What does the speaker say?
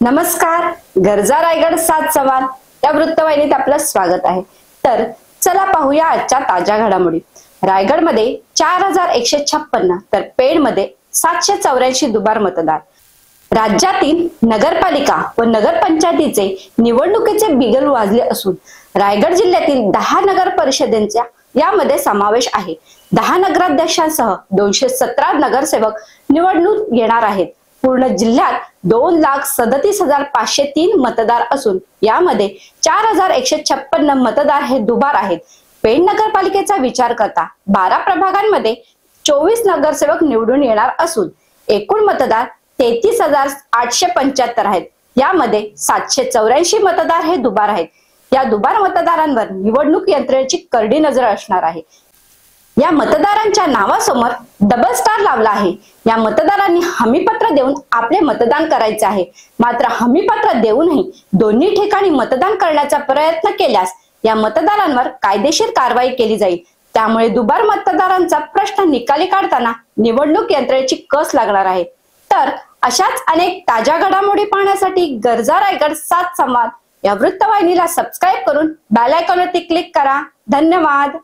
नमस्कार. गरजा रायगड 7 सवाल या वृत्तवाहिनीत आपलं स्वागत आहे. तर चला पाहूया आजच्या ताज्या घडामोडी. रायगडमध्ये 4156 तर पेडमध्ये 784 दुबार मतदार. राज्यातील नगरपालिका व नगरपंचायतीचे निवडणुकीचे बिगल वाजले असून रायगड जिल्ह्यातील 10 नगर परिषदेचा यामध्ये समावेश आहे. 10 नगराध्यक्षांसह 217 नगरसेवक निवडणूक येणार आहेत. पूर्ण जिल्ह्यात 2,37,503 मतदार असून यामध्ये 4156 मतदार हे दुबार आहेत. पेड नगरपालिकेचा विचार करता 12 प्रभागांमध्ये 24 नगरसेवक निवडून येणार असून एकूण मतदार 33,875 आहेत. यामध्ये 784 मतदार हे दुबार आहेत. या दुबार मतदारांवर निवडणूक यंत्रणेची करडी नजर असणार आहे. या मतदारांच्या नावासमोर डबल स्टार लावला आहे. या मतदारांनी हमीपत्र देऊन आपले मतदान करायचे आहे. मात्र हमीपत्र देऊनही दोन्ही ठिकाणी मतदान करण्याचा प्रयत्न केल्यास या मतदारांवर कायदेशीर कारवाई केली जाईल. त्यामुळे दुबार मतदारांचा प्रश्न निकाली काढताना निवडणूक यंत्रणेची कस लागणार आहे. तर अशाच अनेक ताज्या घडामोडी पाहण्यासाठी गरजा रायगड 7 संवाद या वृत्तवाहिनीला सबस्क्राईब करून बेल आयकॉनवरती क्लिक करा. धन्यवाद.